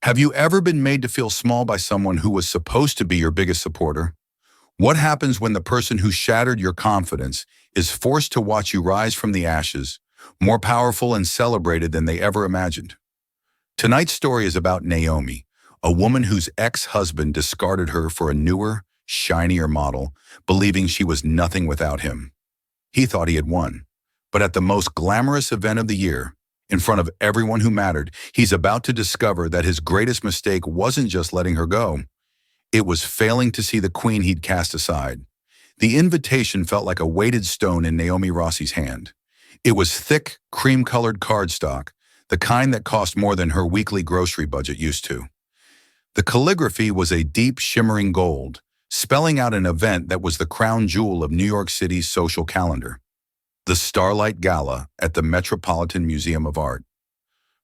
Have you ever been made to feel small by someone who was supposed to be your biggest supporter? What happens when the person who shattered your confidence is forced to watch you rise from the ashes, more powerful and celebrated than they ever imagined? Tonight's story is about Naomi, a woman whose ex-husband discarded her for a newer, shinier model, believing she was nothing without him. He thought he had won. But at the most glamorous event of the year, in front of everyone who mattered, he's about to discover that his greatest mistake wasn't just letting her go. It was failing to see the queen he'd cast aside. The invitation felt like a weighted stone in Naomi Rossi's hand. It was thick, cream-colored cardstock, the kind that cost more than her weekly grocery budget used to. The calligraphy was a deep, shimmering gold, spelling out an event that was the crown jewel of New York City's social calendar: the Starlight Gala at the Metropolitan Museum of Art.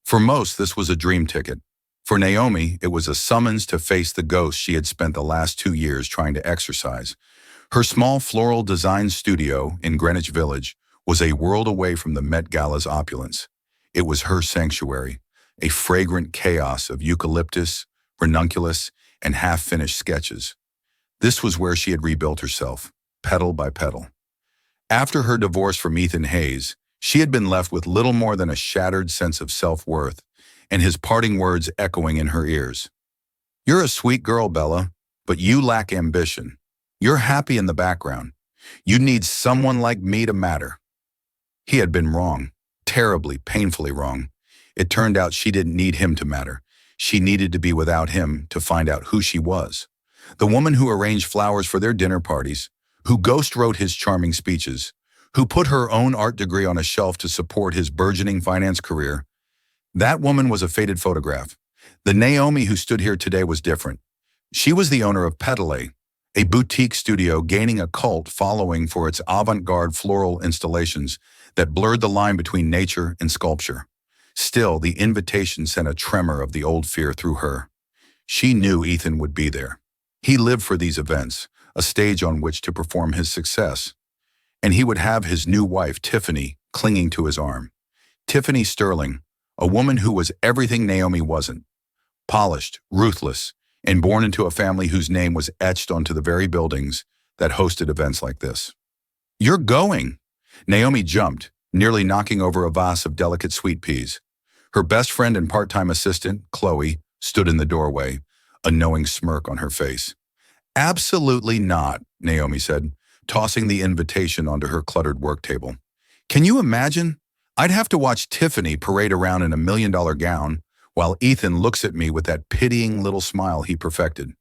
For most, this was a dream ticket. For Naomi, it was a summons to face the ghost she had spent the last 2 years trying to exorcise. Her small floral design studio in Greenwich Village was a world away from the Met Gala's opulence. It was her sanctuary, a fragrant chaos of eucalyptus, ranunculus, and half-finished sketches. This was where she had rebuilt herself, petal by petal. After her divorce from Ethan Hayes, she had been left with little more than a shattered sense of self-worth, and his parting words echoing in her ears. "You're a sweet girl, Bella, but you lack ambition. You're happy in the background. You need someone like me to matter." He had been wrong, terribly, painfully wrong. It turned out she didn't need him to matter. She needed to be without him to find out who she was. The woman who arranged flowers for their dinner parties, who ghost-wrote his charming speeches, who put her own art degree on a shelf to support his burgeoning finance career. That woman was a faded photograph. The Naomi who stood here today was different. She was the owner of Petale, a boutique studio gaining a cult following for its avant-garde floral installations that blurred the line between nature and sculpture. Still, the invitation sent a tremor of the old fear through her. She knew Ethan would be there. He lived for these events, a stage on which to perform his success. And he would have his new wife, Tiffany, clinging to his arm. Tiffany Sterling, a woman who was everything Naomi wasn't: polished, ruthless, and born into a family whose name was etched onto the very buildings that hosted events like this. "You're going!" Naomi jumped, nearly knocking over a vase of delicate sweet peas. Her best friend and part-time assistant, Chloe, stood in the doorway, a knowing smirk on her face. "Absolutely not," Naomi said, tossing the invitation onto her cluttered work table. "Can you imagine? I'd have to watch Tiffany parade around in a $1 million gown while Ethan looks at me with that pitying little smile he perfected.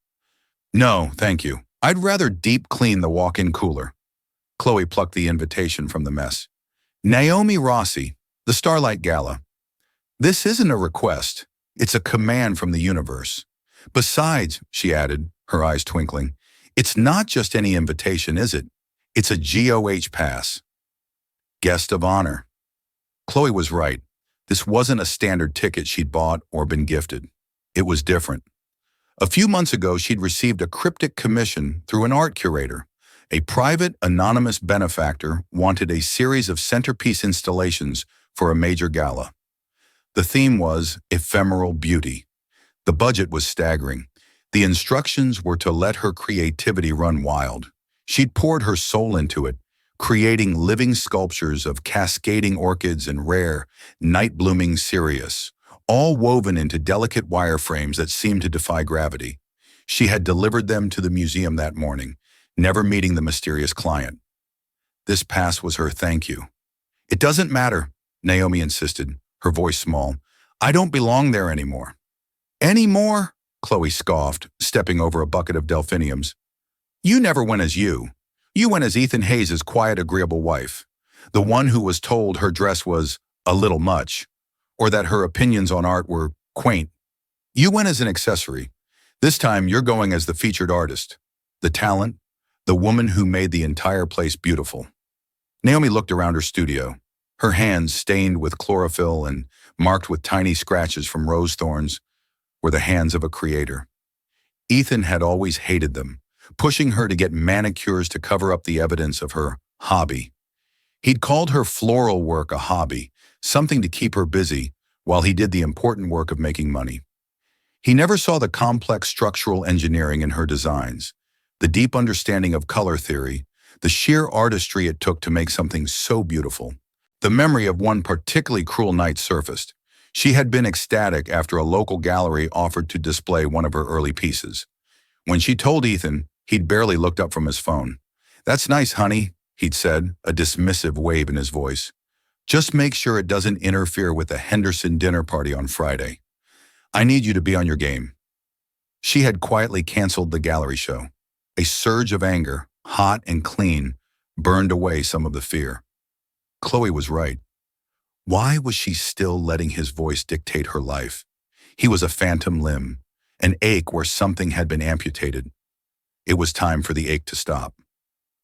No, thank you. I'd rather deep clean the walk-in cooler." Chloe plucked the invitation from the mess. "Naomi Rossi, the Starlight Gala. This isn't a request. It's a command from the universe. Besides," she added, her eyes twinkling, "it's not just any invitation, is it? It's a GOH pass. Guest of honor." Chloe was right. This wasn't a standard ticket she'd bought or been gifted. It was different. A few months ago, she'd received a cryptic commission through an art curator. A private, anonymous benefactor wanted a series of centerpiece installations for a major gala. The theme was ephemeral beauty. The budget was staggering. The instructions were to let her creativity run wild. She'd poured her soul into it, creating living sculptures of cascading orchids and rare, night-blooming cereus, all woven into delicate wireframes that seemed to defy gravity. She had delivered them to the museum that morning, never meeting the mysterious client. This pass was her thank you. "It doesn't matter," Naomi insisted, her voice small. "I don't belong there anymore." "Anymore?" Chloe scoffed, stepping over a bucket of delphiniums. "You never went as you. You went as Ethan Hayes' quiet, agreeable wife, the one who was told her dress was a little much, or that her opinions on art were quaint. You went as an accessory. This time you're going as the featured artist, the talent, the woman who made the entire place beautiful." Naomi looked around her studio. Her hands, stained with chlorophyll and marked with tiny scratches from rose thorns, were the hands of a creator. Ethan had always hated them, pushing her to get manicures to cover up the evidence of her hobby. He'd called her floral work a hobby, something to keep her busy, while he did the important work of making money. He never saw the complex structural engineering in her designs, the deep understanding of color theory, the sheer artistry it took to make something so beautiful. The memory of one particularly cruel night surfaced. She had been ecstatic after a local gallery offered to display one of her early pieces. When she told Ethan, he'd barely looked up from his phone. "That's nice, honey," he'd said, a dismissive wave in his voice. "Just make sure it doesn't interfere with the Henderson dinner party on Friday. I need you to be on your game." She had quietly canceled the gallery show. A surge of anger, hot and clean, burned away some of the fear. Chloe was right. Why was she still letting his voice dictate her life? He was a phantom limb, an ache where something had been amputated. It was time for the ache to stop.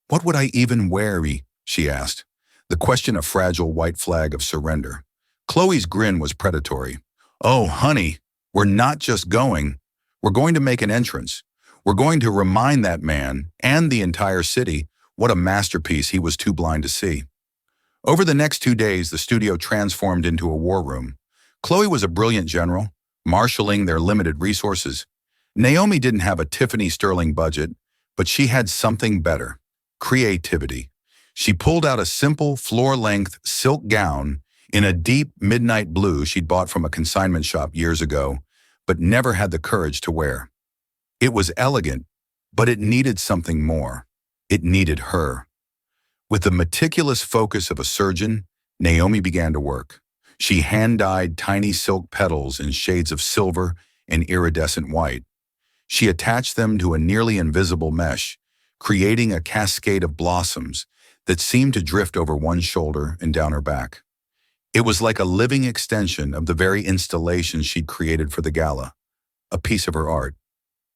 "What would I even wear?" she asked, the question a fragile white flag of surrender. Chloe's grin was predatory. "Oh, honey, we're not just going. We're going to make an entrance. We're going to remind that man and the entire city what a masterpiece he was too blind to see." Over the next 2 days, the studio transformed into a war room. Chloe was a brilliant general, marshaling their limited resources. Naomi didn't have a Tiffany Sterling budget, but she had something better: creativity. She pulled out a simple, floor-length silk gown in a deep midnight blue she'd bought from a consignment shop years ago, but never had the courage to wear. It was elegant, but it needed something more. It needed her. With the meticulous focus of a surgeon, Naomi began to work. She hand-dyed tiny silk petals in shades of silver and iridescent white. She attached them to a nearly invisible mesh, creating a cascade of blossoms that seemed to drift over one shoulder and down her back. It was like a living extension of the very installation she'd created for the gala, a piece of her art,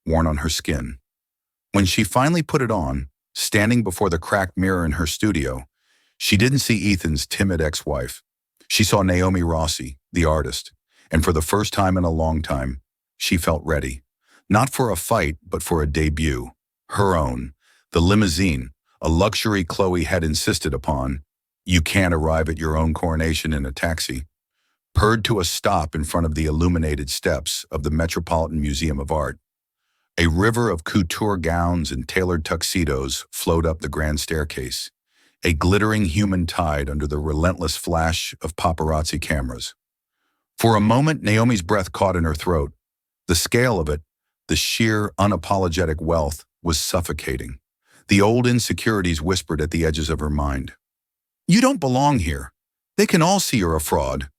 worn on her skin. When she finally put it on, standing before the cracked mirror in her studio, she didn't see Ethan's timid ex-wife. She saw Naomi Rossi, the artist, and for the first time in a long time, she felt ready. Not for a fight, but for a debut. Her own. The limousine, a luxury Chloe had insisted upon. You can't arrive at your own coronation in a taxi. Purred to a stop in front of the illuminated steps of the Metropolitan Museum of Art. A river of couture gowns and tailored tuxedos flowed up the grand staircase, a glittering human tide under the relentless flash of paparazzi cameras. For a moment, Naomi's breath caught in her throat. The scale of it, the sheer, unapologetic wealth, was suffocating. The old insecurities whispered at the edges of her mind. "You don't belong here. They can all see you're a fraud."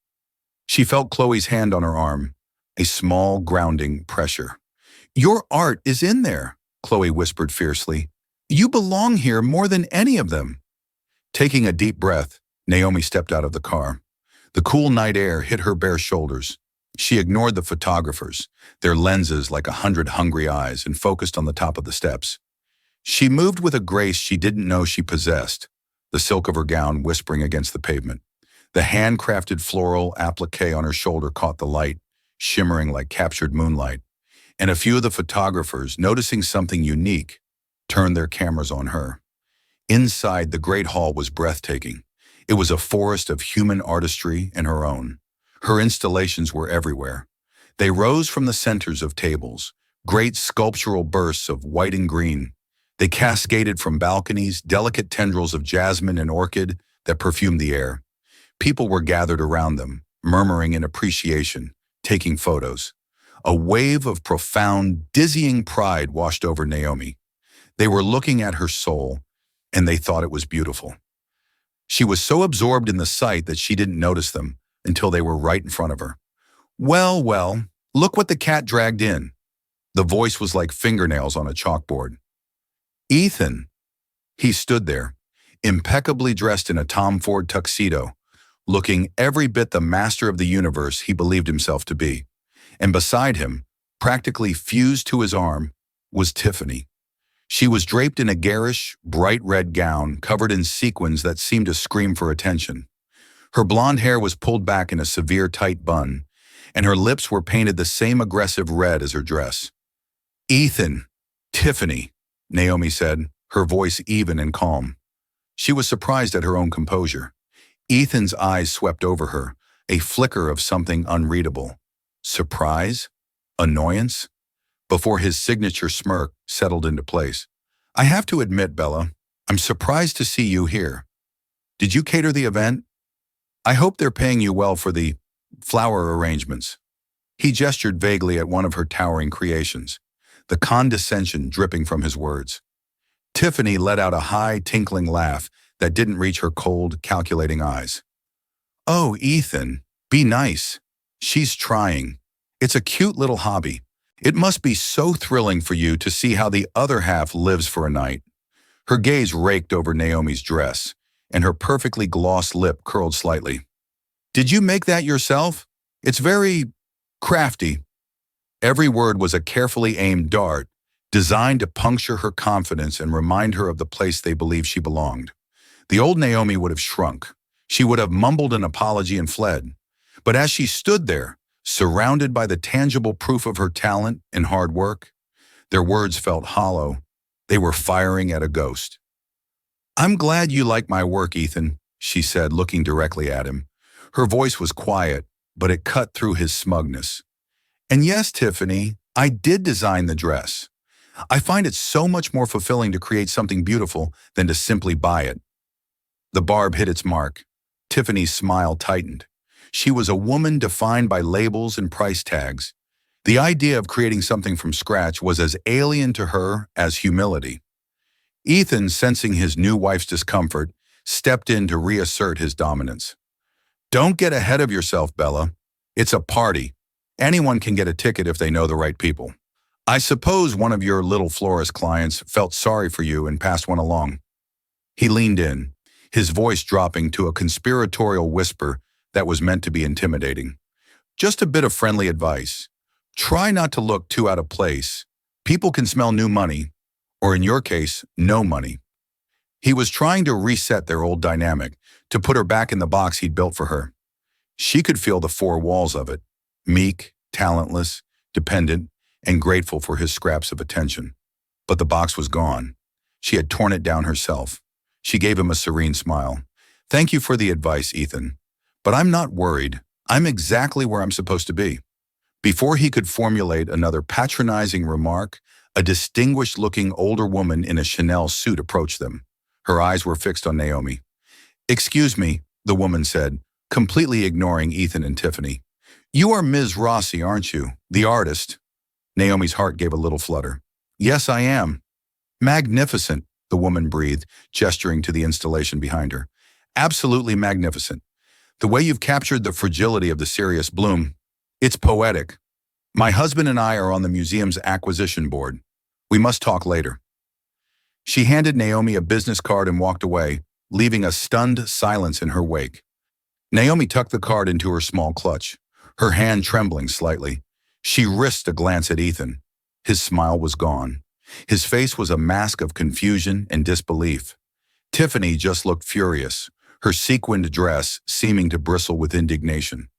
She felt Chloe's hand on her arm, a small, grounding pressure. "Your art is in there," Chloe whispered fiercely. "You belong here more than any of them." Taking a deep breath, Naomi stepped out of the car. The cool night air hit her bare shoulders. She ignored the photographers, their lenses like 100 hungry eyes, and focused on the top of the steps. She moved with a grace she didn't know she possessed, the silk of her gown whispering against the pavement. The handcrafted floral applique on her shoulder caught the light, shimmering like captured moonlight. And a few of the photographers, noticing something unique, turned their cameras on her. Inside, the great hall was breathtaking. It was a forest of human artistry and her own. Her installations were everywhere. They rose from the centers of tables, great sculptural bursts of white and green. They cascaded from balconies, delicate tendrils of jasmine and orchid that perfumed the air. People were gathered around them, murmuring in appreciation, taking photos. A wave of profound, dizzying pride washed over Naomi. They were looking at her soul, and they thought it was beautiful. She was so absorbed in the sight that she didn't notice them until they were right in front of her. "Well, well, look what the cat dragged in." The voice was like fingernails on a chalkboard. "Ethan." He stood there, impeccably dressed in a Tom Ford tuxedo, looking every bit the master of the universe he believed himself to be. And beside him, practically fused to his arm, was Tiffany. She was draped in a garish, bright red gown covered in sequins that seemed to scream for attention. Her blonde hair was pulled back in a severe tight bun, and her lips were painted the same aggressive red as her dress. "Ethan, Tiffany," Naomi said, her voice even and calm. She was surprised at her own composure. Ethan's eyes swept over her, a flicker of something unreadable. Surprise? Annoyance? Before his signature smirk settled into place. I have to admit, Bella, I'm surprised to see you here. Did you cater the event? I hope they're paying you well for the flower arrangements. He gestured vaguely at one of her towering creations, the condescension dripping from his words. Tiffany let out a high, tinkling laugh that didn't reach her cold, calculating eyes. Oh, Ethan, be nice. She's trying. It's a cute little hobby. It must be so thrilling for you to see how the other half lives for a night. Her gaze raked over Naomi's dress, and her perfectly glossed lip curled slightly. Did you make that yourself? It's very crafty. Every word was a carefully aimed dart, designed to puncture her confidence and remind her of the place they believed she belonged. The old Naomi would have shrunk. She would have mumbled an apology and fled. But as she stood there, surrounded by the tangible proof of her talent and hard work, their words felt hollow. They were firing at a ghost. I'm glad you like my work, Ethan, she said, looking directly at him. Her voice was quiet, but it cut through his smugness. And yes, Tiffany, I did design the dress. I find it so much more fulfilling to create something beautiful than to simply buy it. The barb hit its mark. Tiffany's smile tightened. She was a woman defined by labels and price tags. The idea of creating something from scratch was as alien to her as humility. Ethan, sensing his new wife's discomfort, stepped in to reassert his dominance. Don't get ahead of yourself, Bella. It's a party. Anyone can get a ticket if they know the right people. I suppose one of your little florist clients felt sorry for you and passed one along. He leaned in, his voice dropping to a conspiratorial whisper that was meant to be intimidating. Just a bit of friendly advice. Try not to look too out of place. People can smell new money, or in your case, no money. He was trying to reset their old dynamic, to put her back in the box he'd built for her. She could feel the four walls of it, meek, talentless, dependent, and grateful for his scraps of attention. But the box was gone. She had torn it down herself. She gave him a serene smile. Thank you for the advice, Ethan. But I'm not worried. I'm exactly where I'm supposed to be. Before he could formulate another patronizing remark, a distinguished-looking older woman in a Chanel suit approached them. Her eyes were fixed on Naomi. Excuse me, the woman said, completely ignoring Ethan and Tiffany. You are Ms. Rossi, aren't you? The artist. Naomi's heart gave a little flutter. Yes, I am. Magnificent, the woman breathed, gesturing to the installation behind her. Absolutely magnificent. The way you've captured the fragility of the serious bloom, it's poetic. My husband and I are on the museum's acquisition board. We must talk later. She handed Naomi a business card and walked away, leaving a stunned silence in her wake. Naomi tucked the card into her small clutch, her hand trembling slightly. She risked a glance at Ethan. His smile was gone. His face was a mask of confusion and disbelief. Tiffany just looked furious, her sequined dress seeming to bristle with indignation.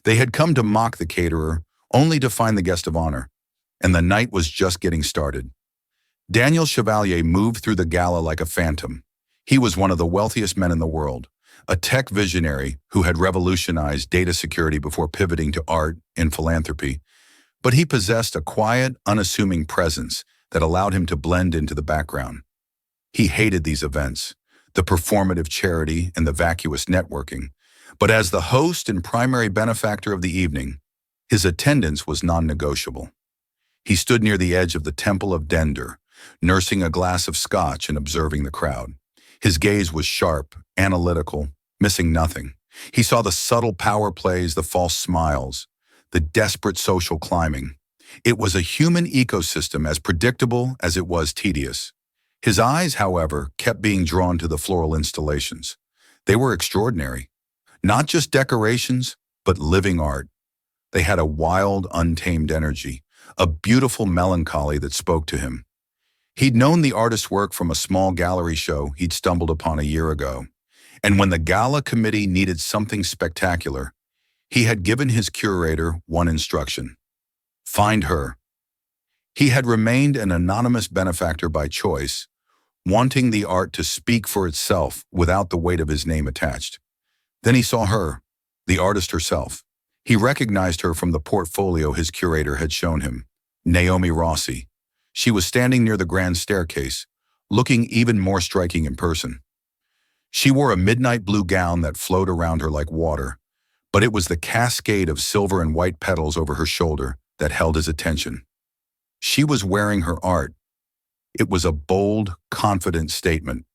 They had come to mock the caterer, only to find the guest of honor, and the night was just getting started. Daniel Chevalier moved through the gala like a phantom. He was one of the wealthiest men in the world, a tech visionary who had revolutionized data security before pivoting to art and philanthropy. But he possessed a quiet, unassuming presence that allowed him to blend into the background. He hated these events, the performative charity and the vacuous networking. But as the host and primary benefactor of the evening, his attendance was non-negotiable. He stood near the edge of the Temple of Dender, nursing a glass of scotch and observing the crowd. His gaze was sharp, analytical, missing nothing. He saw the subtle power plays, the false smiles, the desperate social climbing. It was a human ecosystem as predictable as it was tedious. His eyes, however, kept being drawn to the floral installations. They were extraordinary. Not just decorations, but living art. They had a wild, untamed energy, a beautiful melancholy that spoke to him. He'd known the artist's work from a small gallery show he'd stumbled upon a year ago, and when the gala committee needed something spectacular, he had given his curator one instruction: find her. He had remained an anonymous benefactor by choice, wanting the art to speak for itself without the weight of his name attached. Then he saw her, the artist herself. He recognized her from the portfolio his curator had shown him. Naomi Rossi. She was standing near the grand staircase, looking even more striking in person. She wore a midnight blue gown that flowed around her like water, but it was the cascade of silver and white petals over her shoulder that held his attention. She was wearing her art. It was a bold, confident statement.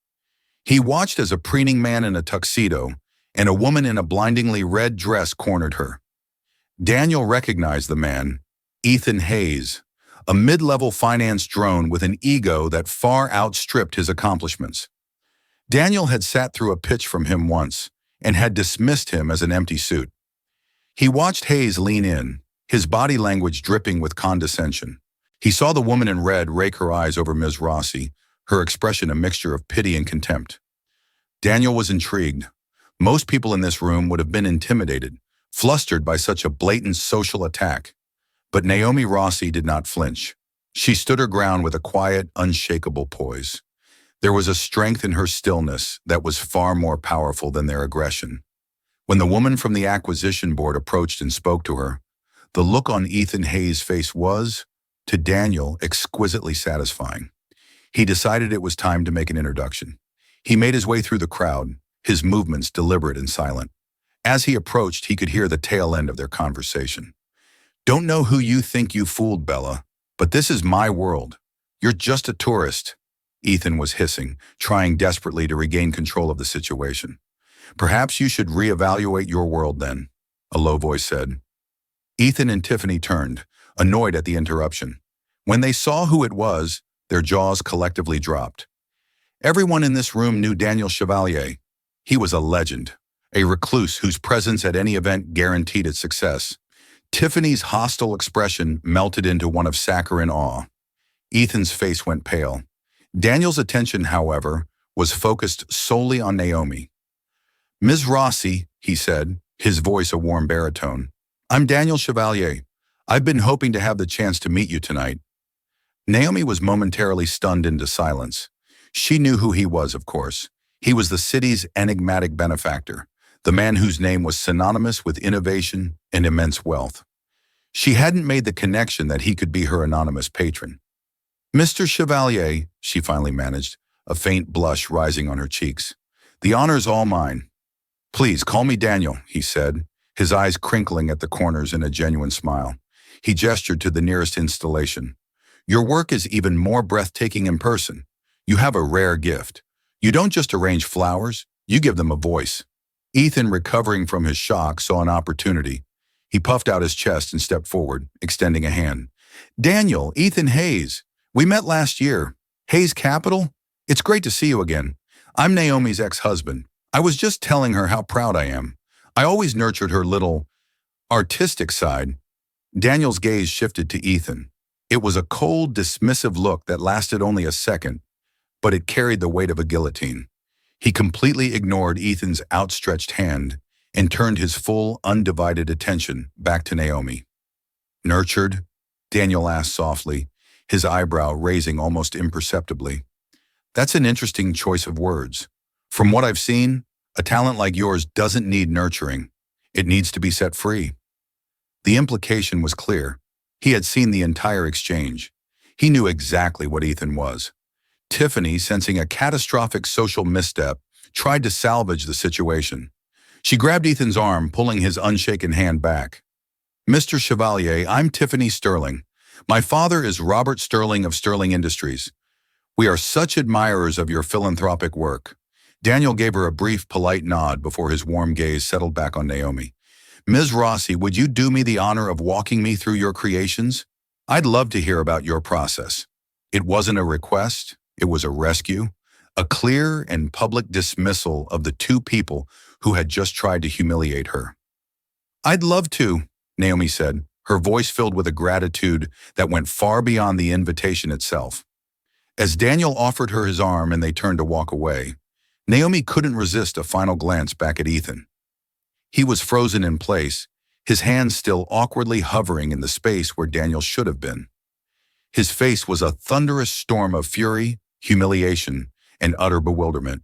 He watched as a preening man in a tuxedo and a woman in a blindingly red dress cornered her. Daniel recognized the man, Ethan Hayes, a mid-level finance drone with an ego that far outstripped his accomplishments. Daniel had sat through a pitch from him once and had dismissed him as an empty suit. He watched Hayes lean in, his body language dripping with condescension. He saw the woman in red rake her eyes over Ms. Rossi, her expression a mixture of pity and contempt. Daniel was intrigued. Most people in this room would have been intimidated, flustered by such a blatant social attack. But Naomi Rossi did not flinch. She stood her ground with a quiet, unshakable poise. There was a strength in her stillness that was far more powerful than their aggression. When the woman from the acquisition board approached and spoke to her, the look on Ethan Hayes' face was, to Daniel, exquisitely satisfying. He decided it was time to make an introduction. He made his way through the crowd, his movements deliberate and silent. As he approached, he could hear the tail end of their conversation. "Don't know who you think you fooled, Bella, but this is my world. You're just a tourist," Ethan was hissing, trying desperately to regain control of the situation. "Perhaps you should reevaluate your world then," a low voice said. Ethan and Tiffany turned, annoyed at the interruption. When they saw who it was, their jaws collectively dropped. Everyone in this room knew Daniel Chevalier. He was a legend, a recluse whose presence at any event guaranteed its success. Tiffany's hostile expression melted into one of saccharine awe. Ethan's face went pale. Daniel's attention, however, was focused solely on Naomi. "Ms. Rossi," he said, his voice a warm baritone. "I'm Daniel Chevalier. I've been hoping to have the chance to meet you tonight." Naomi was momentarily stunned into silence. She knew who he was, of course. He was the city's enigmatic benefactor, the man whose name was synonymous with innovation and immense wealth. She hadn't made the connection that he could be her anonymous patron. "Mr. Chevalier," she finally managed, a faint blush rising on her cheeks. "The honor's all mine." "Please, call me Daniel," he said, his eyes crinkling at the corners in a genuine smile. He gestured to the nearest installation. "Your work is even more breathtaking in person. You have a rare gift. You don't just arrange flowers, you give them a voice." Ethan, recovering from his shock, saw an opportunity. He puffed out his chest and stepped forward, extending a hand. "Daniel, Ethan Hayes. We met last year. Hayes Capital? It's great to see you again. I'm Naomi's ex-husband. I was just telling her how proud I am. I always nurtured her little artistic side." Daniel's gaze shifted to Ethan. It was a cold, dismissive look that lasted only a second, but it carried the weight of a guillotine. He completely ignored Ethan's outstretched hand and turned his full, undivided attention back to Naomi. "Nurtured?" Daniel asked softly, his eyebrow raising almost imperceptibly. "That's an interesting choice of words. From what I've seen, a talent like yours doesn't need nurturing. It needs to be set free." The implication was clear. He had seen the entire exchange. He knew exactly what Ethan was. Tiffany, sensing a catastrophic social misstep, tried to salvage the situation. She grabbed Ethan's arm, pulling his unshaken hand back. "Mr. Chevalier, I'm Tiffany Sterling. My father is Robert Sterling of Sterling Industries. We are such admirers of your philanthropic work." Daniel gave her a brief, polite nod before his warm gaze settled back on Naomi. "Ms. Rossi, would you do me the honor of walking me through your creations? I'd love to hear about your process." It wasn't a request, it was a rescue, a clear and public dismissal of the two people who had just tried to humiliate her. "I'd love to," Naomi said, her voice filled with a gratitude that went far beyond the invitation itself. As Daniel offered her his arm and they turned to walk away, Naomi couldn't resist a final glance back at Ethan. He was frozen in place, his hands still awkwardly hovering in the space where Daniel should have been. His face was a thunderous storm of fury, humiliation, and utter bewilderment.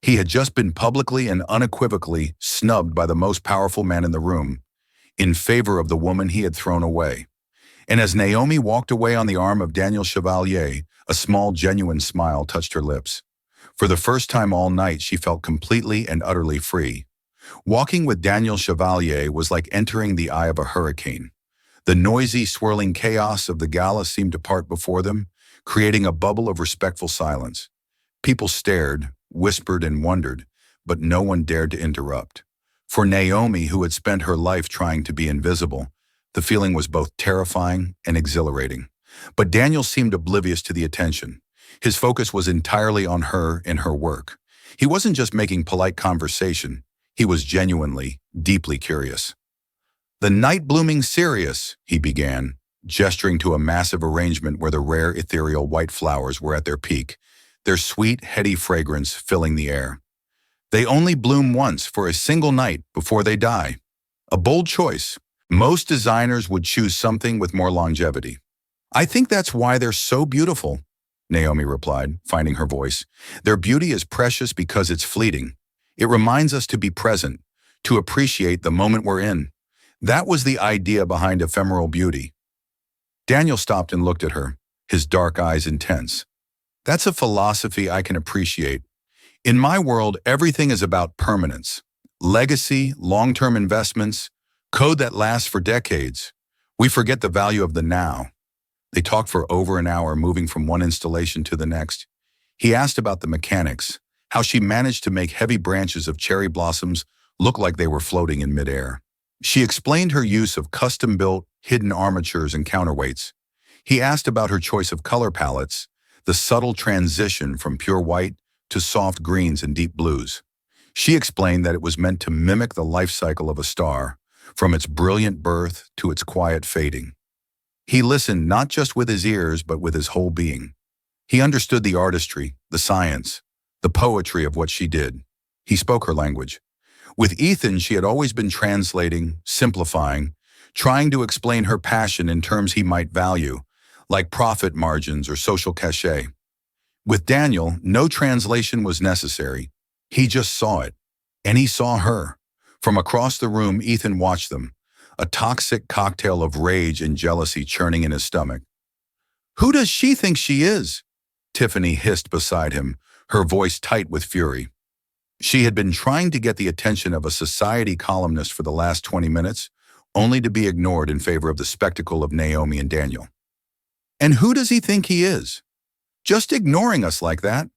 He had just been publicly and unequivocally snubbed by the most powerful man in the room. in favor of the woman he had thrown away. And as Naomi walked away on the arm of Daniel Chevalier, a small, genuine smile touched her lips. For the first time all night, she felt completely and utterly free. Walking with Daniel Chevalier was like entering the eye of a hurricane. The noisy, swirling chaos of the gala seemed to part before them, creating a bubble of respectful silence. People stared, whispered, and wondered, but no one dared to interrupt. For Naomi, who had spent her life trying to be invisible, the feeling was both terrifying and exhilarating. But Daniel seemed oblivious to the attention. His focus was entirely on her and her work. He wasn't just making polite conversation. He was genuinely, deeply curious. "The night blooming cereus," he began, gesturing to a massive arrangement where the rare ethereal white flowers were at their peak, their sweet, heady fragrance filling the air. "They only bloom once for a single night before they die. A bold choice. Most designers would choose something with more longevity." "I think that's why they're so beautiful," Naomi replied, finding her voice. "Their beauty is precious because it's fleeting. It reminds us to be present, to appreciate the moment we're in. That was the idea behind ephemeral beauty." Daniel stopped and looked at her, his dark eyes intense. "That's a philosophy I can appreciate. In my world, everything is about permanence. Legacy, long-term investments, code that lasts for decades. We forget the value of the now." They talked for over an hour, moving from one installation to the next. He asked about the mechanics, how she managed to make heavy branches of cherry blossoms look like they were floating in midair. She explained her use of custom-built, hidden armatures and counterweights. He asked about her choice of color palettes, the subtle transition from pure white to soft greens and deep blues. She explained that it was meant to mimic the life cycle of a star, from its brilliant birth to its quiet fading. He listened not just with his ears, but with his whole being. He understood the artistry, the science, the poetry of what she did. He spoke her language. With Ethan, she had always been translating, simplifying, trying to explain her passion in terms he might value, like profit margins or social cachet. With Daniel, no translation was necessary. He just saw it. And he saw her. From across the room, Ethan watched them, a toxic cocktail of rage and jealousy churning in his stomach. "Who does she think she is?" Tiffany hissed beside him, her voice tight with fury. She had been trying to get the attention of a society columnist for the last 20 minutes, only to be ignored in favor of the spectacle of Naomi and Daniel. "And who does he think he is? Just ignoring us like that?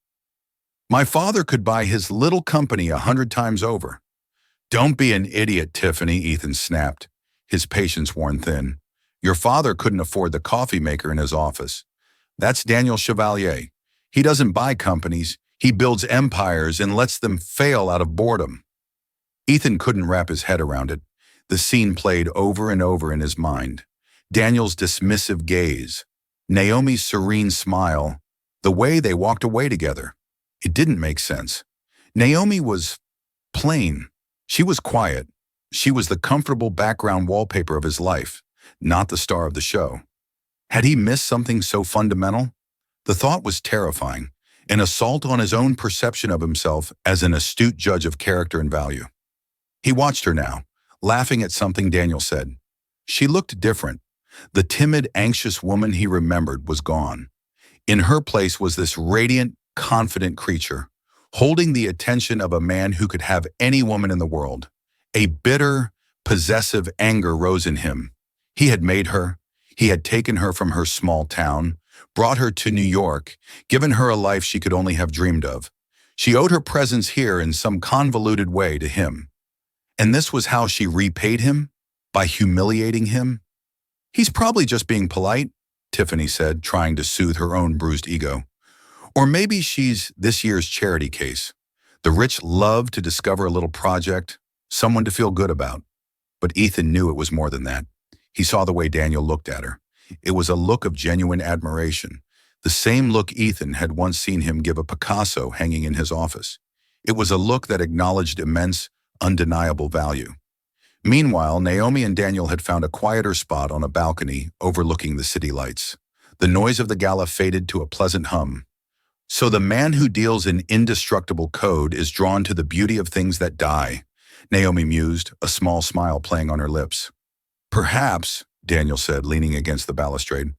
My father could buy his little company 100 times over." "Don't be an idiot, Tiffany," Ethan snapped, his patience worn thin. "Your father couldn't afford the coffee maker in his office. That's Daniel Chevalier. He doesn't buy companies. He builds empires and lets them fail out of boredom." Ethan couldn't wrap his head around it. The scene played over and over in his mind. Daniel's dismissive gaze, Naomi's serene smile, the way they walked away together. It didn't make sense. Naomi was plain. She was quiet. She was the comfortable background wallpaper of his life, not the star of the show. Had he missed something so fundamental? The thought was terrifying, an assault on his own perception of himself as an astute judge of character and value. He watched her now, laughing at something Daniel said. She looked different. The timid, anxious woman he remembered was gone. In her place was this radiant, confident creature, holding the attention of a man who could have any woman in the world. A bitter, possessive anger rose in him. He had made her. He had taken her from her small town, brought her to New York, given her a life she could only have dreamed of. She owed her presence here in some convoluted way to him. And this was how she repaid him? By humiliating him? "He's probably just being polite," Tiffany said, trying to soothe her own bruised ego. "Or maybe she's this year's charity case. The rich love to discover a little project, someone to feel good about." But Ethan knew it was more than that. He saw the way Daniel looked at her. It was a look of genuine admiration, the same look Ethan had once seen him give a Picasso hanging in his office. It was a look that acknowledged immense, undeniable value. Meanwhile, Naomi and Daniel had found a quieter spot on a balcony overlooking the city lights. The noise of the gala faded to a pleasant hum. So the man who deals in indestructible code is drawn to the beauty of things that die, Naomi mused, a small smile playing on her lips. Perhaps, Daniel said, leaning against the balustrade,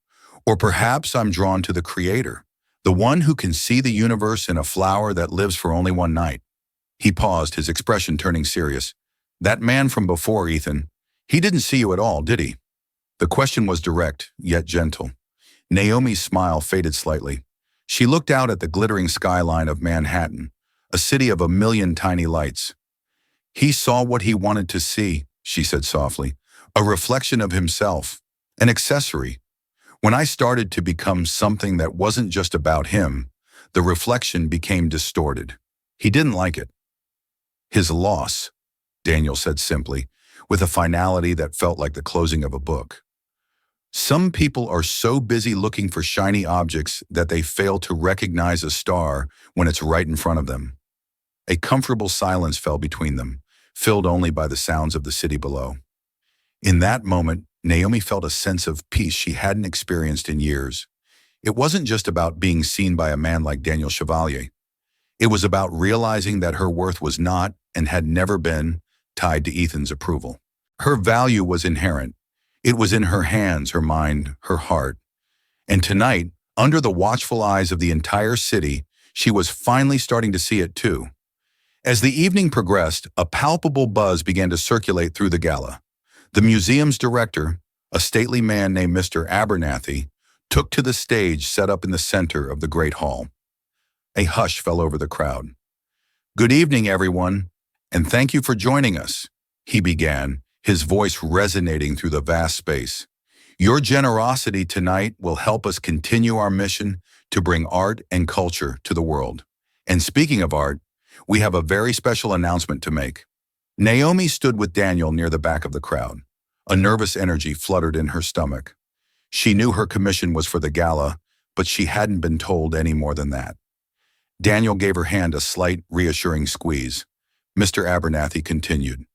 or perhaps I'm drawn to the Creator, the one who can see the universe in a flower that lives for only one night. He paused, his expression turning serious. That man from before, Ethan, he didn't see you at all, did he? The question was direct, yet gentle. Naomi's smile faded slightly. She looked out at the glittering skyline of Manhattan, a city of a million tiny lights. He saw what he wanted to see, she said softly, a reflection of himself, an accessory. When I started to become something that wasn't just about him, the reflection became distorted. He didn't like it. His loss, Daniel said simply, with a finality that felt like the closing of a book. Some people are so busy looking for shiny objects that they fail to recognize a star when it's right in front of them. A comfortable silence fell between them, filled only by the sounds of the city below. In that moment, Naomi felt a sense of peace she hadn't experienced in years. It wasn't just about being seen by a man like Daniel Chevalier. It was about realizing that her worth was not, and had never been, tied to Ethan's approval. Her value was inherent. It was in her hands, her mind, her heart. And tonight, under the watchful eyes of the entire city, she was finally starting to see it too. As the evening progressed, a palpable buzz began to circulate through the gala. The museum's director, a stately man named Mr. Abernathy, took to the stage set up in the center of the great hall. A hush fell over the crowd. "Good evening, everyone, and thank you for joining us," he began, his voice resonating through the vast space. "Your generosity tonight will help us continue our mission to bring art and culture to the world. And speaking of art, we have a very special announcement to make." Naomi stood with Daniel near the back of the crowd. A nervous energy fluttered in her stomach. She knew her commission was for the gala, but she hadn't been told any more than that. Daniel gave her hand a slight, reassuring squeeze. Mr. Abernathy continued.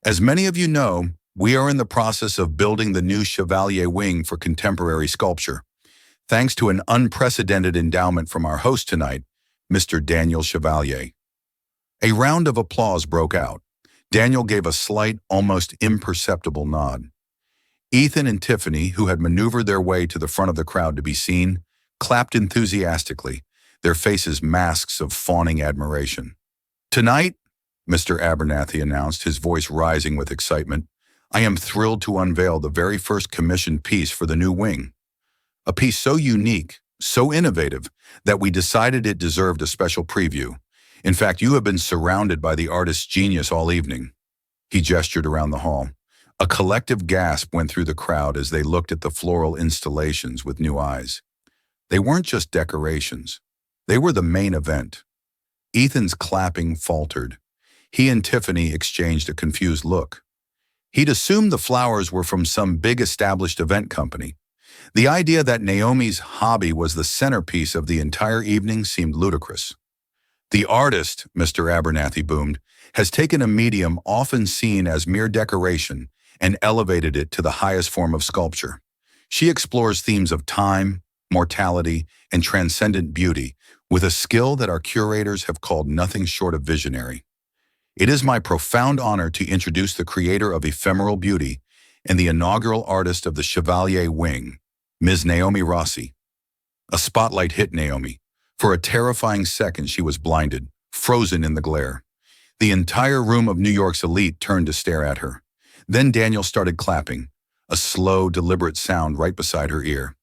"As many of you know, we are in the process of building the new Chevalier wing for contemporary sculpture, thanks to an unprecedented endowment from our host tonight, Mr. Daniel Chevalier." A round of applause broke out. Daniel gave a slight, almost imperceptible nod. Ethan and Tiffany, who had maneuvered their way to the front of the crowd to be seen, clapped enthusiastically, their faces masks of fawning admiration. "Tonight," Mr. Abernathy announced, his voice rising with excitement, "I am thrilled to unveil the very first commissioned piece for the new wing. A piece so unique, so innovative, that we decided it deserved a special preview. In fact, you have been surrounded by the artist's genius all evening." He gestured around the hall. A collective gasp went through the crowd as they looked at the floral installations with new eyes. They weren't just decorations. They were the main event. Ethan's clapping faltered. He and Tiffany exchanged a confused look. He'd assumed the flowers were from some big established event company. The idea that Naomi's hobby was the centerpiece of the entire evening seemed ludicrous. "The artist," Mr. Abernathy boomed, "has taken a medium often seen as mere decoration and elevated it to the highest form of sculpture. She explores themes of time, mortality, and transcendent beauty with a skill that our curators have called nothing short of visionary. It is my profound honor to introduce the creator of ephemeral beauty and the inaugural artist of the Chevalier wing, Ms. Naomi Rossi." A spotlight hit Naomi. For a terrifying second, she was blinded, frozen in the glare. The entire room of New York's elite turned to stare at her. Then Daniel started clapping, a slow, deliberate sound right beside her ear.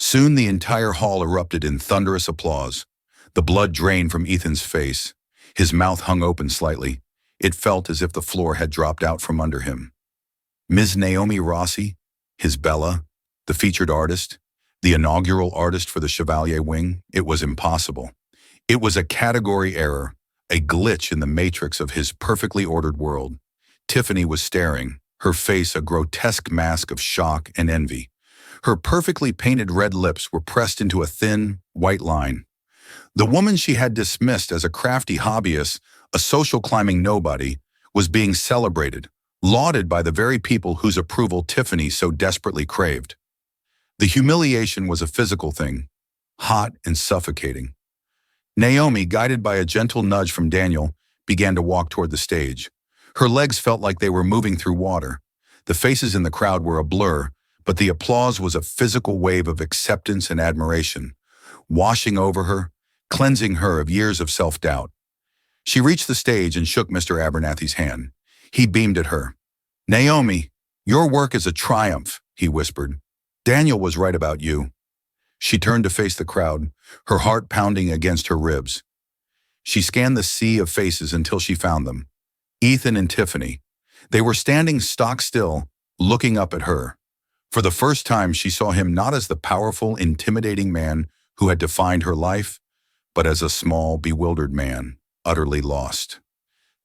Soon the entire hall erupted in thunderous applause. The blood drained from Ethan's face. His mouth hung open slightly. It felt as if the floor had dropped out from under him. Ms. Naomi Rossi, his Bella, the featured artist, the inaugural artist for the Chevalier wing, it was impossible. It was a category error, a glitch in the matrix of his perfectly ordered world. Tiffany was staring, her face a grotesque mask of shock and envy. Her perfectly painted red lips were pressed into a thin, white line. The woman she had dismissed as a crafty hobbyist, a social climbing nobody, was being celebrated, lauded by the very people whose approval Tiffany so desperately craved. The humiliation was a physical thing, hot and suffocating. Naomi, guided by a gentle nudge from Daniel, began to walk toward the stage. Her legs felt like they were moving through water. The faces in the crowd were a blur, but the applause was a physical wave of acceptance and admiration, washing over her, cleansing her of years of self-doubt. She reached the stage and shook Mr. Abernathy's hand. He beamed at her. "Naomi, your work is a triumph," he whispered. "Daniel was right about you." She turned to face the crowd, her heart pounding against her ribs. She scanned the sea of faces until she found them. Ethan and Tiffany. They were standing stock still, looking up at her. For the first time, she saw him not as the powerful, intimidating man who had defined her life, but as a small, bewildered man, utterly lost.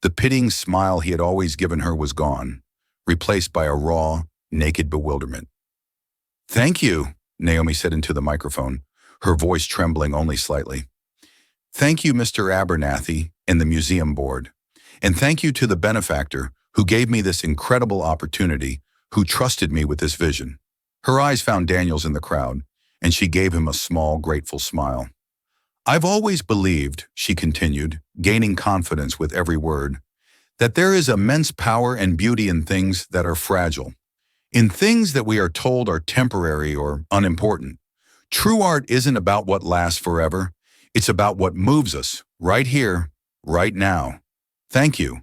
The pitying smile he had always given her was gone, replaced by a raw, naked bewilderment. "Thank you," Naomi said into the microphone, her voice trembling only slightly. "Thank you, Mr. Abernathy and the museum board. And thank you to the benefactor who gave me this incredible opportunity, who trusted me with this vision." Her eyes found Daniel's in the crowd, and she gave him a small, grateful smile. "I've always believed," she continued, gaining confidence with every word, "that there is immense power and beauty in things that are fragile, in things that we are told are temporary or unimportant. True art isn't about what lasts forever. It's about what moves us, right here, right now. Thank you."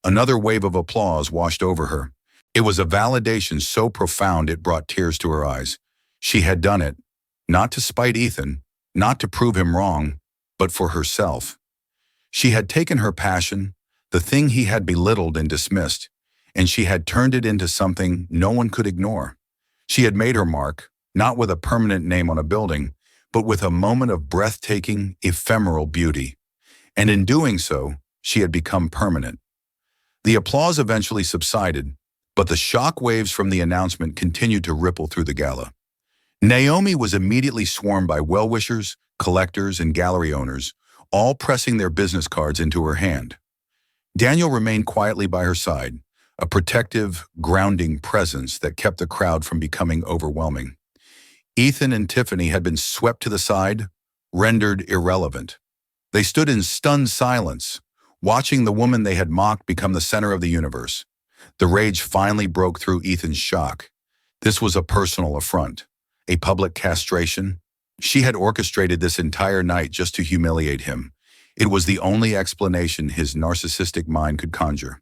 Another wave of applause washed over her. It was a validation so profound it brought tears to her eyes. She had done it, not to spite Ethan, not to prove him wrong, but for herself. She had taken her passion, the thing he had belittled and dismissed, and she had turned it into something no one could ignore. She had made her mark, not with a permanent name on a building, but with a moment of breathtaking, ephemeral beauty. And in doing so, she had become permanent. The applause eventually subsided, but the shock waves from the announcement continued to ripple through the gala. Naomi was immediately swarmed by well-wishers, collectors, and gallery owners, all pressing their business cards into her hand. Daniel remained quietly by her side, a protective, grounding presence that kept the crowd from becoming overwhelming. Ethan and Tiffany had been swept to the side, rendered irrelevant. They stood in stunned silence, watching the woman they had mocked become the center of the universe. The rage finally broke through Ethan's shock. This was a personal affront, a public castration. She had orchestrated this entire night just to humiliate him. It was the only explanation his narcissistic mind could conjure.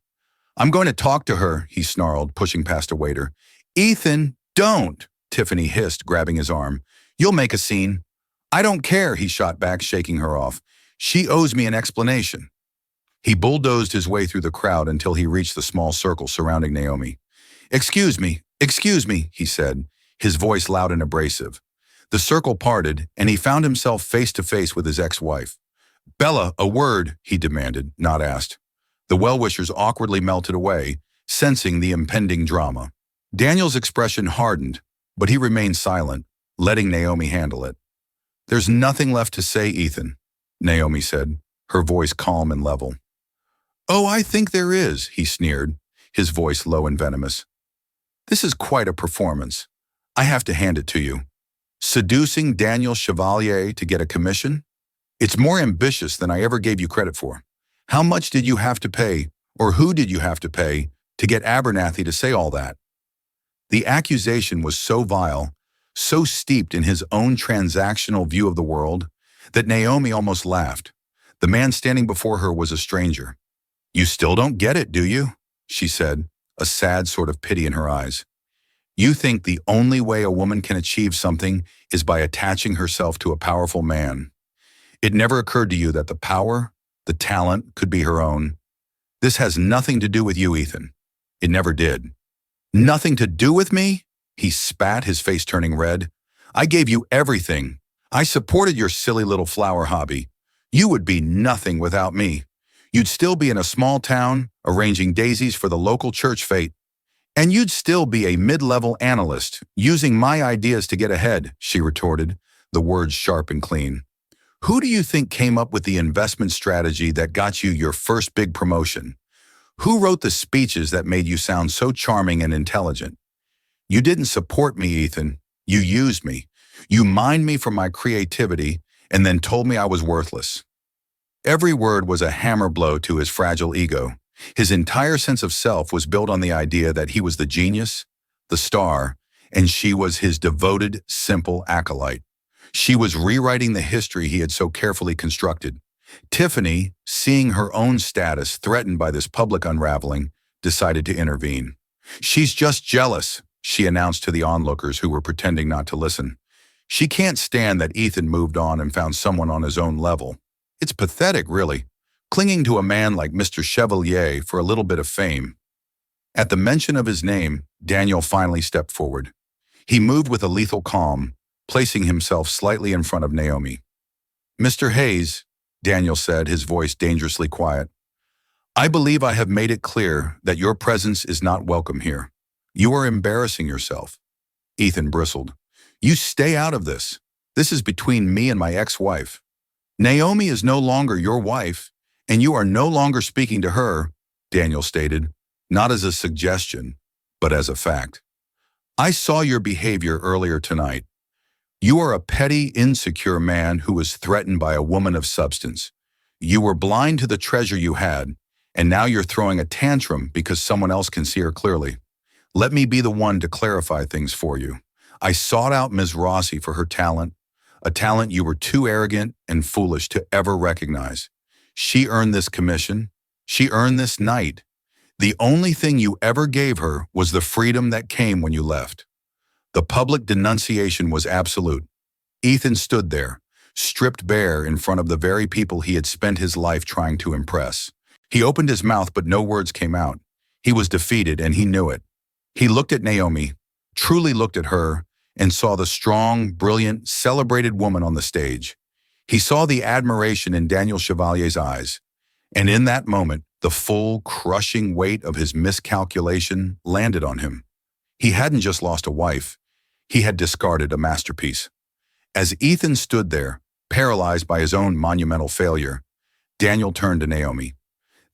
"I'm going to talk to her," he snarled, pushing past a waiter. "Ethan, don't!" Tiffany hissed, grabbing his arm. "You'll make a scene." "I don't care," he shot back, shaking her off. "She owes me an explanation." He bulldozed his way through the crowd until he reached the small circle surrounding Naomi. excuse me," he said, his voice loud and abrasive. The circle parted, and he found himself face to face with his ex-wife. "Bella, a word," he demanded, not asked. The well-wishers awkwardly melted away, sensing the impending drama. Daniel's expression hardened, but he remained silent, letting Naomi handle it. "There's nothing left to say, Ethan," Naomi said, her voice calm and level. "Oh, I think there is," he sneered, his voice low and venomous. "This is quite a performance. I have to hand it to you. Seducing Daniel Chevalier to get a commission? It's more ambitious than I ever gave you credit for. How much did you have to pay, or who did you have to pay, to get Abernathy to say all that?" The accusation was so vile, so steeped in his own transactional view of the world, that Naomi almost laughed. The man standing before her was a stranger. "You still don't get it, do you?" she said, a sad sort of pity in her eyes. "You think the only way a woman can achieve something is by attaching herself to a powerful man. It never occurred to you that the power, the talent, could be her own. This has nothing to do with you, Ethan. It never did." "Nothing to do with me?" He spat, his face turning red. "I gave you everything. I supported your silly little flower hobby. You would be nothing without me. You'd still be in a small town, arranging daisies for the local church fete. And you'd still be a mid-level analyst, using my ideas to get ahead," she retorted, the words sharp and clean. "Who do you think came up with the investment strategy that got you your first big promotion? Who wrote the speeches that made you sound so charming and intelligent? You didn't support me, Ethan. You used me. You mined me for my creativity and then told me I was worthless." Every word was a hammer blow to his fragile ego. His entire sense of self was built on the idea that he was the genius, the star, and she was his devoted, simple acolyte. She was rewriting the history he had so carefully constructed. Tiffany, seeing her own status threatened by this public unraveling, decided to intervene. "She's just jealous," she announced to the onlookers who were pretending not to listen. "She can't stand that Ethan moved on and found someone on his own level. It's pathetic, really, clinging to a man like Mr. Chevalier for a little bit of fame." At the mention of his name, Daniel finally stepped forward. He moved with a lethal calm, placing himself slightly in front of Naomi. "Mr. Hayes," Daniel said, his voice dangerously quiet, "I believe I have made it clear that your presence is not welcome here. You are embarrassing yourself." Ethan bristled. "You stay out of this. This is between me and my ex-wife. Naomi is no longer your wife, and you are no longer speaking to her," Daniel stated, not as a suggestion, but as a fact. "I saw your behavior earlier tonight. You are a petty, insecure man who was threatened by a woman of substance. You were blind to the treasure you had, and now you're throwing a tantrum because someone else can see her clearly. Let me be the one to clarify things for you. I sought out Ms. Rossi for her talent, a talent you were too arrogant and foolish to ever recognize. She earned this commission. She earned this night. The only thing you ever gave her was the freedom that came when you left." The public denunciation was absolute. Ethan stood there, stripped bare in front of the very people he had spent his life trying to impress. He opened his mouth, but no words came out. He was defeated, and he knew it. He looked at Naomi, truly looked at her, and saw the strong, brilliant, celebrated woman on the stage. He saw the admiration in Daniel Chevalier's eyes, and in that moment, the full, crushing weight of his miscalculation landed on him. He hadn't just lost a wife. He had discarded a masterpiece. As Ethan stood there, paralyzed by his own monumental failure, Daniel turned to Naomi.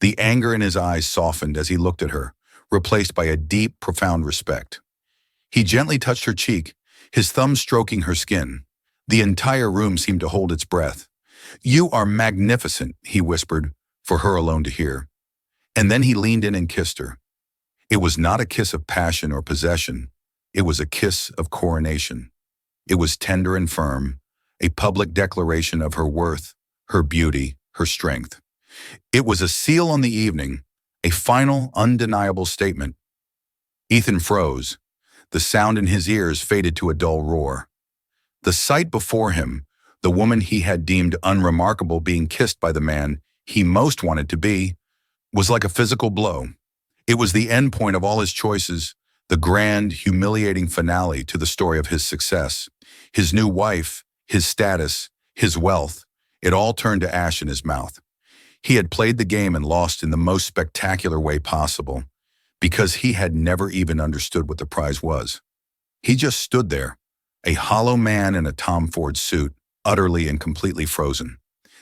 The anger in his eyes softened as he looked at her, replaced by a deep, profound respect. He gently touched her cheek, his thumb stroking her skin. The entire room seemed to hold its breath. "You are magnificent," he whispered, for her alone to hear. And then he leaned in and kissed her. It was not a kiss of passion or possession. It was a kiss of coronation. It was tender and firm, a public declaration of her worth, her beauty, her strength. It was a seal on the evening, a final, undeniable statement. Ethan froze. The sound in his ears faded to a dull roar. The sight before him, the woman he had deemed unremarkable being kissed by the man he most wanted to be, was like a physical blow. It was the end point of all his choices, the grand, humiliating finale to the story of his success. His new wife, his status, his wealth, it all turned to ash in his mouth. He had played the game and lost in the most spectacular way possible, because he had never even understood what the prize was. He just stood there, a hollow man in a Tom Ford suit, utterly and completely frozen.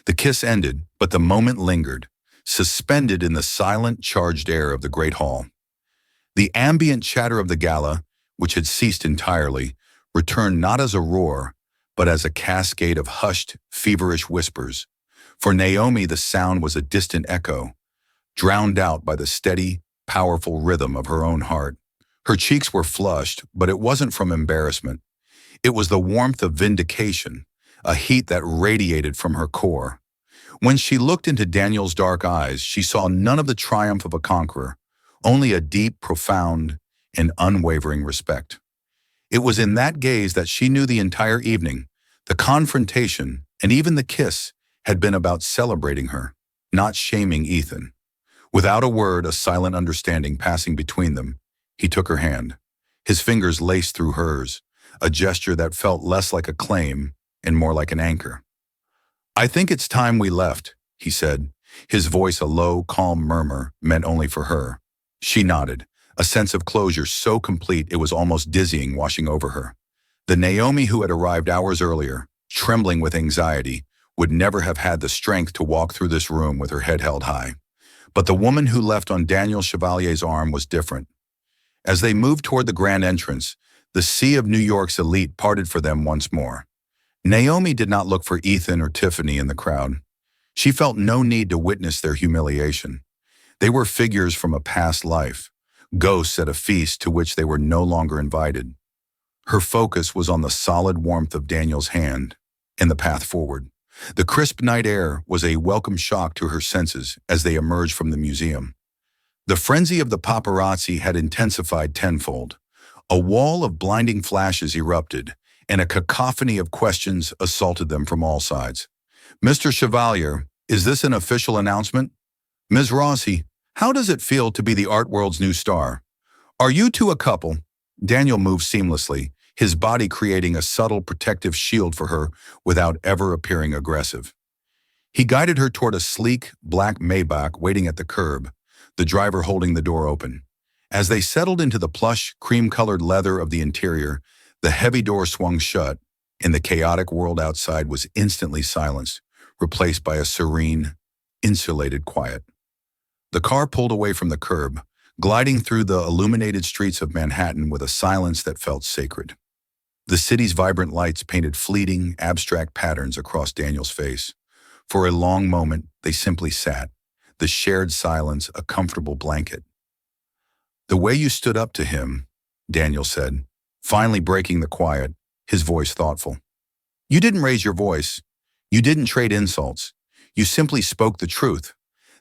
The kiss ended, but the moment lingered, suspended in the silent, charged air of the great hall. The ambient chatter of the gala, which had ceased entirely, returned not as a roar, but as a cascade of hushed, feverish whispers. For Naomi, the sound was a distant echo, drowned out by the steady, powerful rhythm of her own heart. Her cheeks were flushed, but it wasn't from embarrassment. It was the warmth of vindication, a heat that radiated from her core. When she looked into Daniel's dark eyes, she saw none of the triumph of a conqueror, only a deep, profound, and unwavering respect. It was in that gaze that she knew the entire evening, the confrontation, and even the kiss, had been about celebrating her, not shaming Ethan. Without a word, a silent understanding passing between them, he took her hand. His fingers laced through hers, a gesture that felt less like a claim and more like an anchor. "I think it's time we left," he said, his voice a low, calm murmur meant only for her. She nodded, a sense of closure so complete it was almost dizzying washing over her. The Naomi who had arrived hours earlier, trembling with anxiety, would never have had the strength to walk through this room with her head held high. But the woman who left on Daniel Chevalier's arm was different. As they moved toward the grand entrance, the sea of New York's elite parted for them once more. Naomi did not look for Ethan or Tiffany in the crowd. She felt no need to witness their humiliation. They were figures from a past life, ghosts at a feast to which they were no longer invited. Her focus was on the solid warmth of Daniel's hand and the path forward. The crisp night air was a welcome shock to her senses as they emerged from the museum. The frenzy of the paparazzi had intensified tenfold. A wall of blinding flashes erupted, and a cacophony of questions assaulted them from all sides. "Mr. Chevalier, is this an official announcement? Ms. Rossi, how does it feel to be the art world's new star? Are you two a couple?" Daniel moved seamlessly, his body creating a subtle protective shield for her without ever appearing aggressive. He guided her toward a sleek, black Maybach waiting at the curb, the driver holding the door open. As they settled into the plush, cream-colored leather of the interior, the heavy door swung shut, and the chaotic world outside was instantly silenced, replaced by a serene, insulated quiet. The car pulled away from the curb, gliding through the illuminated streets of Manhattan with a silence that felt sacred. The city's vibrant lights painted fleeting, abstract patterns across Daniel's face. For a long moment, they simply sat, the shared silence a comfortable blanket. "The way you stood up to him," Daniel said, finally breaking the quiet, his voice thoughtful. "You didn't raise your voice. You didn't trade insults. You simply spoke the truth.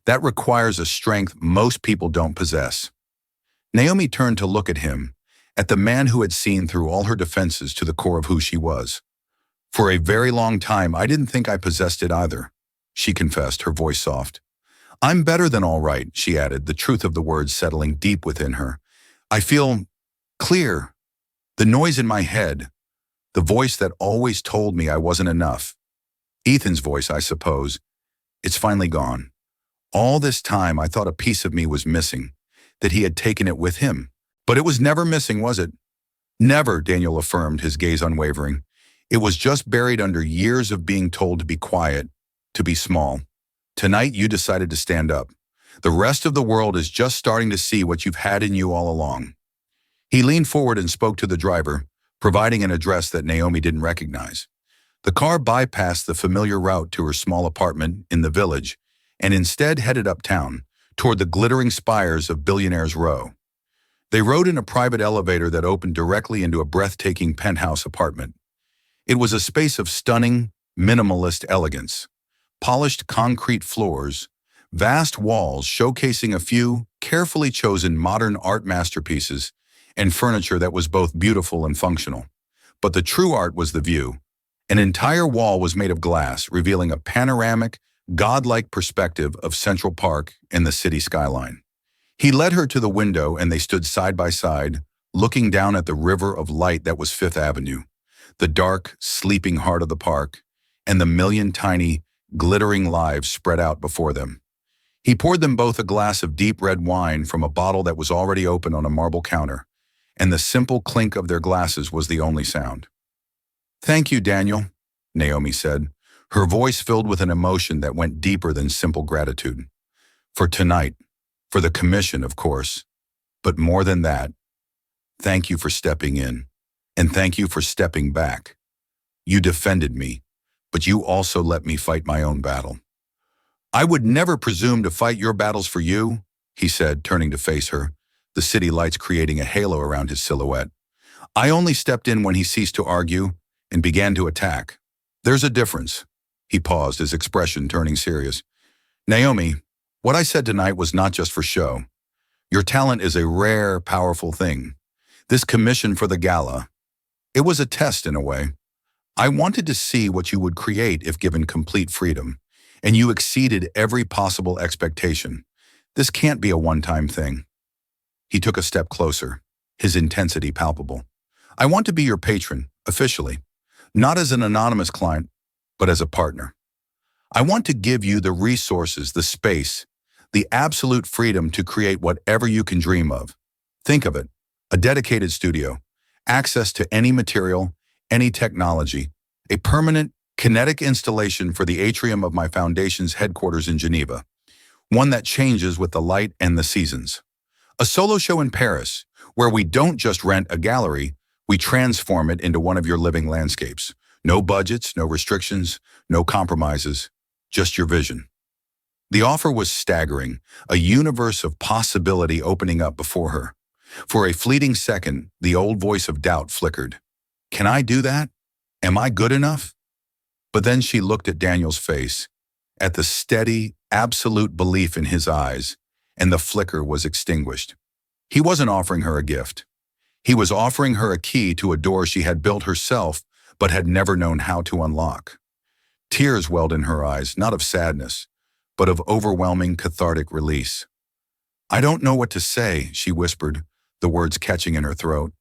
That requires a strength most people don't possess." Naomi turned to look at him, at the man who had seen through all her defenses to the core of who she was. "For a very long time, I didn't think I possessed it either," she confessed, her voice soft. "I'm better than all right," she added, the truth of the words settling deep within her. "I feel clear. The noise in my head, the voice that always told me I wasn't enough. Ethan's voice, I suppose. It's finally gone. All this time, I thought a piece of me was missing, that he had taken it with him. But it was never missing, was it?" "Never," Daniel affirmed, his gaze unwavering. "It was just buried under years of being told to be quiet, to be small. Tonight, you decided to stand up. The rest of the world is just starting to see what you've had in you all along." He leaned forward and spoke to the driver, providing an address that Naomi didn't recognize. The car bypassed the familiar route to her small apartment in the village and instead headed uptown, toward the glittering spires of Billionaire's Row. They rode in a private elevator that opened directly into a breathtaking penthouse apartment. It was a space of stunning, minimalist elegance. Polished concrete floors, vast walls showcasing a few carefully chosen modern art masterpieces, and furniture that was both beautiful and functional. But the true art was the view. An entire wall was made of glass, revealing a panoramic, godlike perspective of Central Park and the city skyline. He led her to the window and they stood side by side, looking down at the river of light that was Fifth Avenue, the dark, sleeping heart of the park, and the million tiny, glittering lives spread out before them. He poured them both a glass of deep red wine from a bottle that was already open on a marble counter, and the simple clink of their glasses was the only sound. "Thank you, Daniel," Naomi said, her voice filled with an emotion that went deeper than simple gratitude. "For tonight, for the commission, of course, but more than that, thank you for stepping in, and thank you for stepping back. You defended me, but you also let me fight my own battle." "I would never presume to fight your battles for you," he said, turning to face her, the city lights creating a halo around his silhouette. "I only stepped in when he ceased to argue and began to attack. There's a difference." He paused, his expression turning serious. "Naomi, what I said tonight was not just for show. Your talent is a rare, powerful thing. This commission for the gala, it was a test in a way. I wanted to see what you would create if given complete freedom, and you exceeded every possible expectation. This can't be a one-time thing." He took a step closer, his intensity palpable. "I want to be your patron, officially, not as an anonymous client, but as a partner. I want to give you the resources, the space, the absolute freedom to create whatever you can dream of. Think of it, a dedicated studio, access to any material, any technology, a permanent, kinetic installation for the atrium of my foundation's headquarters in Geneva, one that changes with the light and the seasons. A solo show in Paris, where we don't just rent a gallery, we transform it into one of your living landscapes. No budgets, no restrictions, no compromises, just your vision." The offer was staggering, a universe of possibility opening up before her. For a fleeting second, the old voice of doubt flickered. Can I do that? Am I good enough? But then she looked at Daniel's face, at the steady, absolute belief in his eyes, and the flicker was extinguished. He wasn't offering her a gift. He was offering her a key to a door she had built herself but had never known how to unlock. Tears welled in her eyes, not of sadness, but of overwhelming cathartic release. I don't know what to say, she whispered, the words catching in her throat.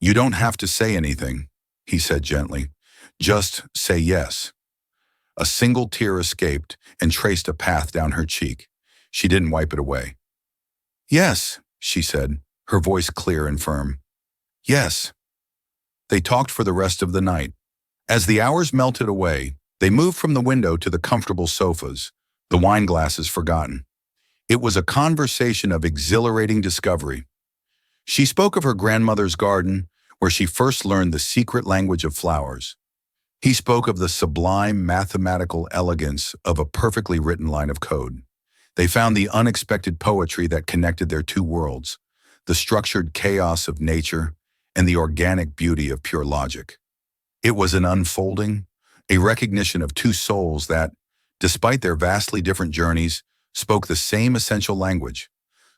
You don't have to say anything, he said gently. Just say yes. A single tear escaped and traced a path down her cheek. She didn't wipe it away. Yes, she said, her voice clear and firm. Yes. They talked for the rest of the night. As the hours melted away, they moved from the window to the comfortable sofas, the wine glasses forgotten. It was a conversation of exhilarating discovery. She spoke of her grandmother's garden, where she first learned the secret language of flowers. He spoke of the sublime mathematical elegance of a perfectly written line of code. They found the unexpected poetry that connected their two worlds, the structured chaos of nature and the organic beauty of pure logic. It was an unfolding, a recognition of two souls that, despite their vastly different journeys, spoke the same essential language.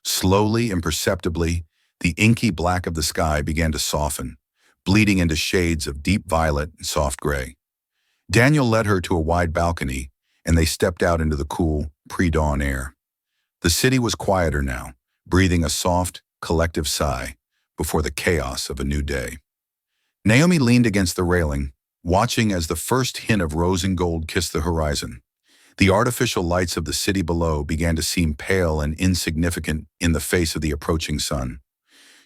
Slowly and perceptibly, the inky black of the sky began to soften, bleeding into shades of deep violet and soft gray. Daniel led her to a wide balcony, and they stepped out into the cool, pre-dawn air. The city was quieter now, breathing a soft, collective sigh before the chaos of a new day. Naomi leaned against the railing, watching as the first hint of rose and gold kissed the horizon. The artificial lights of the city below began to seem pale and insignificant in the face of the approaching sun.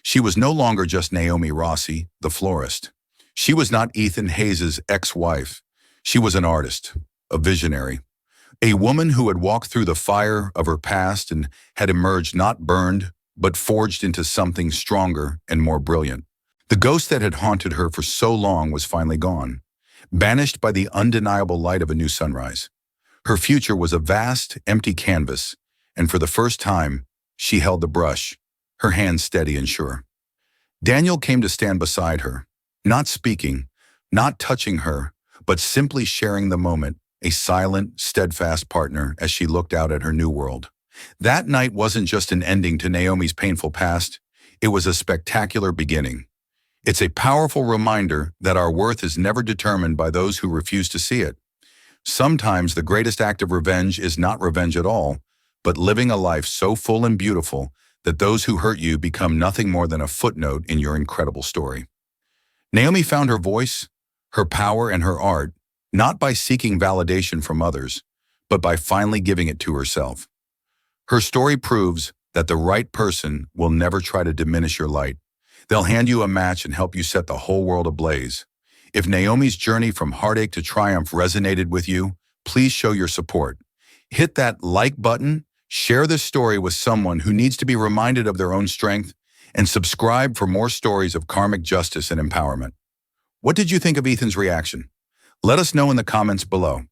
She was no longer just Naomi Rossi, the florist. She was not Ethan Hayes' ex-wife. She was an artist, a visionary, a woman who had walked through the fire of her past and had emerged not burned, but forged into something stronger and more brilliant. The ghost that had haunted her for so long was finally gone, banished by the undeniable light of a new sunrise. Her future was a vast, empty canvas, and for the first time, she held the brush, her hands steady and sure. Daniel came to stand beside her, not speaking, not touching her, but simply sharing the moment, a silent, steadfast partner as she looked out at her new world. That night wasn't just an ending to Naomi's painful past, it was a spectacular beginning. It's a powerful reminder that our worth is never determined by those who refuse to see it. Sometimes the greatest act of revenge is not revenge at all, but living a life so full and beautiful that those who hurt you become nothing more than a footnote in your incredible story. Naomi found her voice, her power, and her art, not by seeking validation from others, but by finally giving it to herself. Her story proves that the right person will never try to diminish your light. They'll hand you a match and help you set the whole world ablaze. If Naomi's journey from heartache to triumph resonated with you, please show your support. Hit that like button, share this story with someone who needs to be reminded of their own strength, and subscribe for more stories of karmic justice and empowerment. What did you think of Ethan's reaction? Let us know in the comments below.